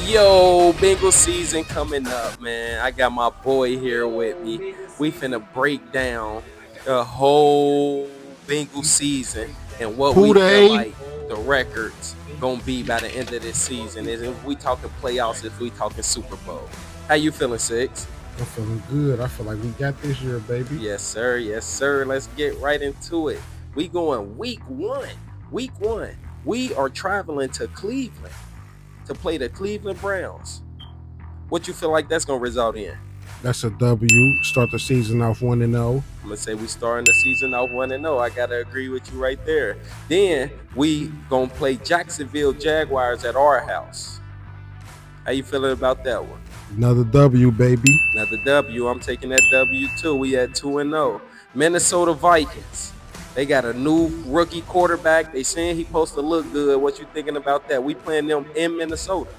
Yo, Bengals season coming up, man. I got my boy here with me. We finna break down the whole Bengals season and what Who we feel they? like the records gonna be by the end of this season. Is if we talking playoffs, if we talking Super Bowl. How you feeling, Six? I'm feeling good. I feel like we got this year, baby. Yes, sir. Yes, sir. Let's get right into it. We going week one. Week one. We are traveling to Cleveland to play the Cleveland Browns. What you feel like that's gonna result in? That's a W. Start the season off 1-0. I'm gonna say we starting the season off 1-0. I gotta agree with you right there. Then we gonna play Jacksonville Jaguars at our house. How you feeling about that one? Another W, baby. Another W. I'm taking that W too. We at 2-0. Minnesota Vikings. They got a new rookie quarterback. They saying he supposed to look good. What you thinking about that? We playing them in Minnesota.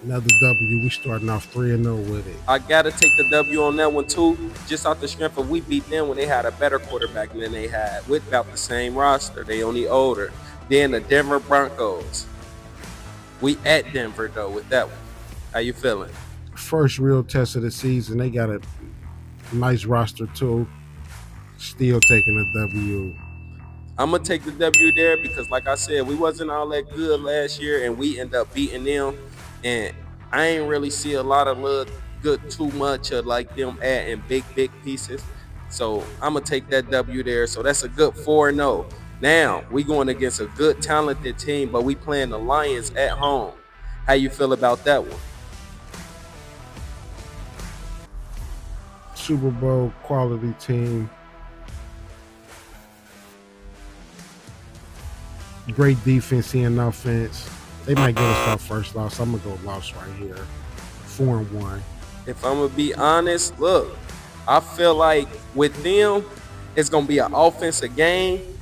Another W. We starting off 3-0 with it. I gotta take the W on that one too, just off the strength of we beat them when they had a better quarterback than they had with about the same roster. They only older. Then the Denver Broncos. We at Denver though with that one. How you feeling? First real test of the season. They got a nice roster too. Still taking a W. I'm gonna take the W there because, like I said, we wasn't all that good last year, and we end up beating them. And I ain't really see a lot of good too much of like them adding big pieces. So I'm gonna take that W there. So that's a good 4-0. Now we going against a good talented team, but we playing the Lions at home. How you feel about that one? Super Bowl quality team. Great defense and offense. They might get us our first loss. I'm gonna go loss right here. 4-1. If I'm gonna be honest, look, I feel like with them, it's gonna be an offensive game,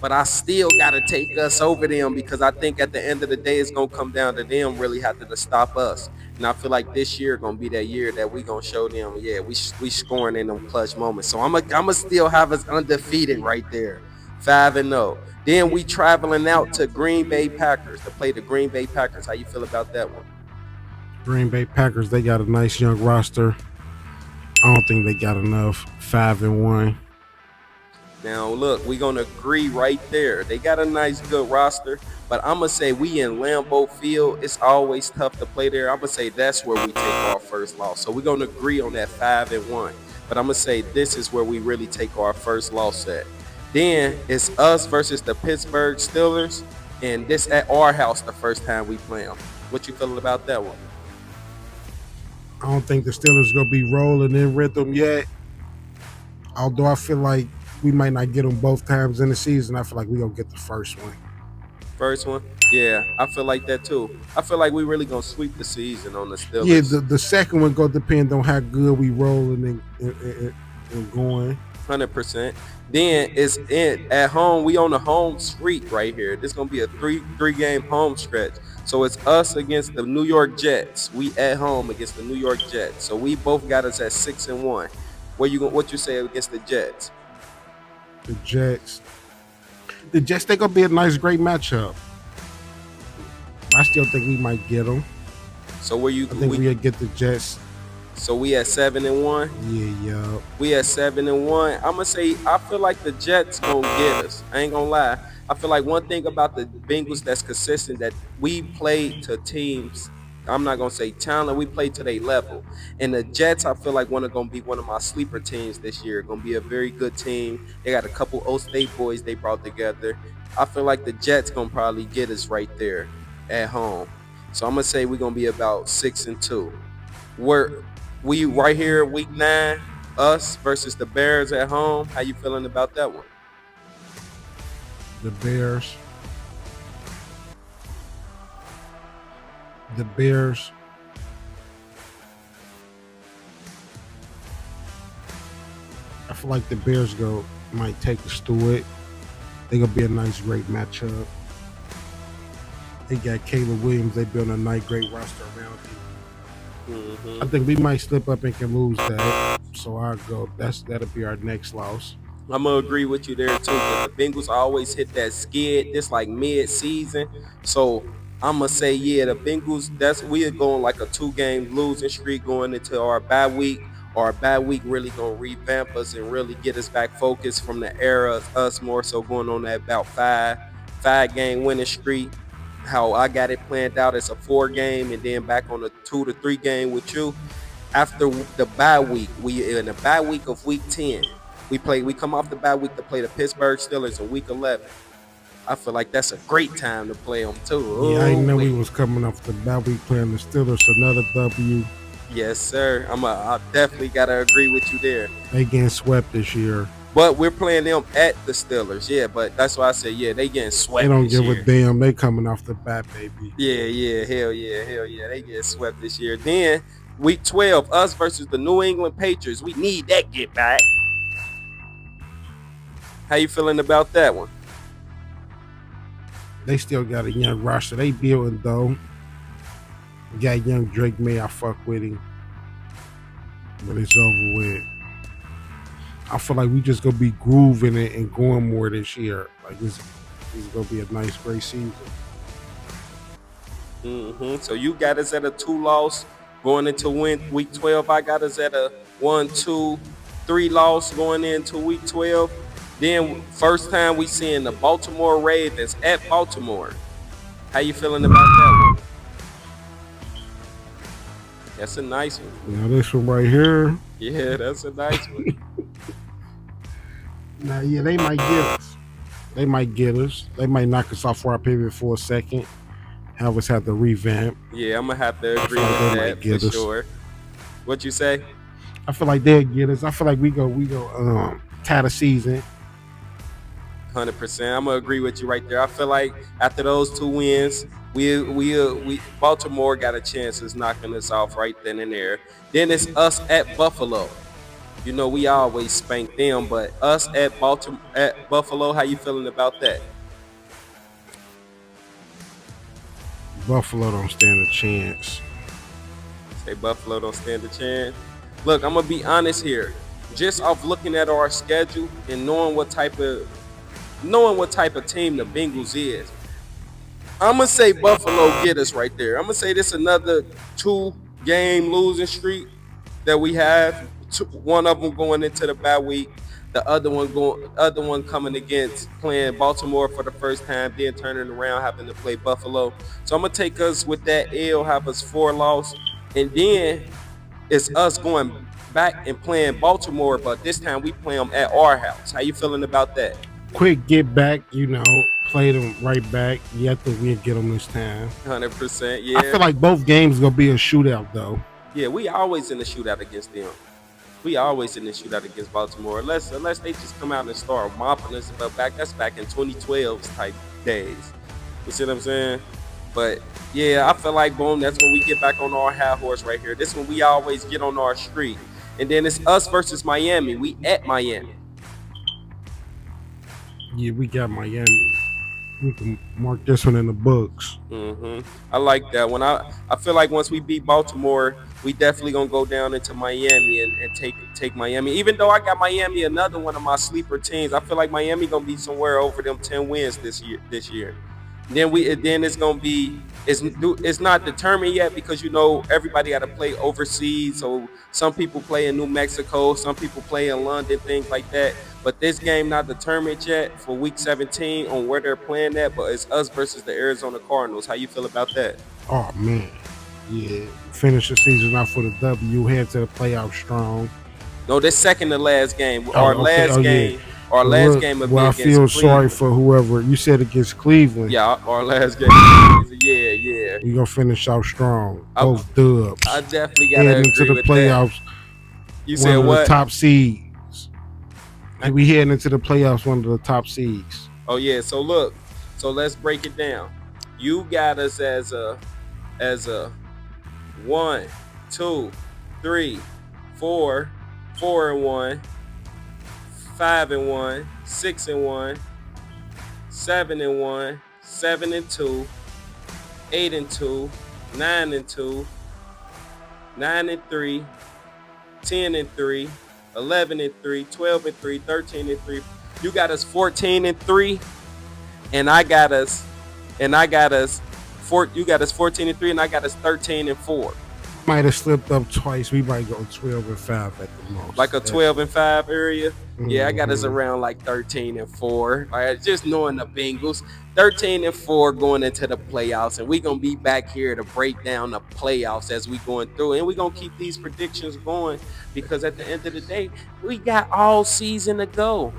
but I still gotta take us over them because I think at the end of the day, it's gonna come down to them really having to stop us. And I feel like this year gonna be that year that we gonna show them, yeah, we scoring in them clutch moments. So I'm still have us undefeated right there, 5-0. Then we traveling out to Green Bay Packers to play the Green Bay Packers. How you feel about that one? Green Bay Packers, they got a nice young roster. I don't think they got enough. 5-1. Now, look, we're going to agree right there. They got a nice, good roster, but I'm going to say we in Lambeau Field. It's always tough to play there. I'm going to say that's where we take our first loss. So we're going to agree on that 5-1. But I'm going to say this is where we really take our first loss at. Then it's us versus the Pittsburgh Steelers, and this at our house the first time we play them. What you feeling about that one? I don't think the Steelers gonna be rolling in rhythm yet. Although I feel like we might not get them both times in the season, I feel like we gonna get the first one. First one? Yeah, I feel like that too. I feel like we really going to sweep the season on the Yeah, Steelers. the second one gonna depend on how good we rolling and going. 100%. Then it's at home. We on a home streak right here. This gonna be a three game home stretch. So it's us against the New York Jets. We at home against the New York Jets. So we both got us at 6-1. What you say against the Jets? The Jets. The Jets, they gonna be a nice, great matchup. I still think we might get them. So where you? I think we'll get the Jets. So we at 7-1. Yeah. We at 7-1. I'm gonna say I feel like the Jets gonna get us. I ain't gonna lie. I feel like one thing about the Bengals that's consistent that we play to teams. I'm not gonna say talent. We play to their level. And the Jets, I feel like gonna be one of my sleeper teams this year. Gonna be a very good team. They got a couple O State boys they brought together. I feel like the Jets gonna probably get us right there at home. So I'm gonna say we're gonna be about 6-2. We right here, week 9, us versus the Bears at home. How you feeling about that one? The Bears. The Bears. I feel like the Bears might take us through it. They gonna be a nice, great matchup. They got Caleb Williams. They built a nice, great roster around him. I think we might slip up and can lose that. So I'll go. That'll be our next loss. I'm gonna agree with you there too. But the Bengals always hit that skid, this like mid-season. So I'ma say, yeah, the Bengals, that's we are going like a 2-game losing streak going into our bye week. Our bye week really gonna revamp us and really get us back focused from the era of us more so going on that about five game winning streak. How I got it planned out as a 4-game and then back on a 2 to 3 game with you. After the bye week, we in the bye week of week 10. We come off the bye week to play the Pittsburgh Steelers in week 11. I feel like that's a great time to play them too. Yeah, I Oh know we wait, was coming off the bye week playing the Steelers, another W. yes sir. I definitely gotta agree with you there. They getting swept this year. But we're playing them at the Steelers, yeah. But that's why I said, yeah, they getting They swept don't this give year. a damn. They coming off the bat, baby. Yeah, hell yeah, they get swept this year. Then week 12, us versus the New England Patriots. We need that get back. How you feeling about that one? They still got a young roster. They building though. Got young Drake May. I fuck with him, but it's over with. I feel like we just gonna be grooving it and going more this year. Like this is gonna be a nice, great season. So you got us at a 2 loss going into week 12. I got us at a 1, 2, 3 loss going into week 12. Then first time we seeing the Baltimore Ravens at Baltimore. How you feeling about that one? That's a nice one. Now this one right here. Yeah, that's a nice one. Now yeah, they might get us. They might get us. They might knock us off our pivot for a second. Have us have to revamp. Yeah, I'm gonna have to I agree feel like they with might that get for us. sure. What you say? I feel like they'll get us. I feel like we go tie the season. 100%. I'm gonna agree with you right there. I feel like after those 2 wins, we Baltimore got a chance of knocking us off right then and there. Then it's us at Buffalo. You know we always spank them, but us at Buffalo, how you feeling about that? Buffalo don't stand a chance. Say Buffalo don't stand a chance. Look, I'm gonna be honest here. Just off looking at our schedule and knowing what type of team the Bengals is, I'm gonna say Buffalo get us right there. I'm gonna say this another 2-game losing streak that we have. One of them going into the bye week, the other one coming against playing Baltimore for the first time, then turning around having to play Buffalo. So I'm gonna take us with that L, have us 4 loss, and then it's us going back and playing Baltimore, but this time we play them at our house. How you feeling about that? Quick get back, play them right back. Yeah, I think we'll get them this time. 100%. I feel Yeah, like both games gonna be a shootout though. yeah. We always in the shootout against them. We always in the shootout against Baltimore, unless they just come out and start mopping us. But that's back in 2012 type days. You see what I'm saying? But yeah, I feel like boom, that's when we get back on our high horse right here. This one we always get on our streak, and then it's us versus Miami. We at Miami. Yeah, we got Miami. We can mark this one in the books. I like that one. I feel like once we beat Baltimore, we definitely gonna go down into Miami and take Miami. Even though I got Miami, another one of my sleeper teams, I feel like Miami gonna be somewhere over them 10 wins this year. Then it's gonna be it's not determined yet because everybody got to play overseas. So some people play in New Mexico, some people play in London, things like that. But this game not determined yet for Week 17 on where they're playing at. But it's us versus the Arizona Cardinals. How you feel about that? Oh man, yeah. Finish the season off with a W. Head to the playoffs strong. No, this second to last game. Oh, Our okay. last Oh, game. yeah. Our last game will be Well, I against feel Cleveland. sorry for whoever you said against Cleveland. Yeah, our last game. Yeah. We gonna finish out strong. Both dubs. I definitely gotta Heading agree into the with playoffs. that. You One said of what? the top seeds. We heading into the playoffs. One of the top seeds. Oh yeah. So look. So let's break it down. You got us as a 1, 2, 3, 4, 4-1, 5-1, 6-1, 7-1, 7-2, 8-2, 9-2, 9-3, 10-3, 11-3, 12-3, 13-3. You got us 14-3, and I got us You got us 14-3, and I got us 13-4. Might have slipped up twice. We might go 12-5 at the Like most. a 12-5 area. Yeah, I got us Mhm. around like 13-4. Like just knowing the Bengals, 13-4 going into the playoffs, and we're gonna be back here to break down the playoffs as we going through, and we're gonna keep these predictions going because at the end of the day, we got all season to go.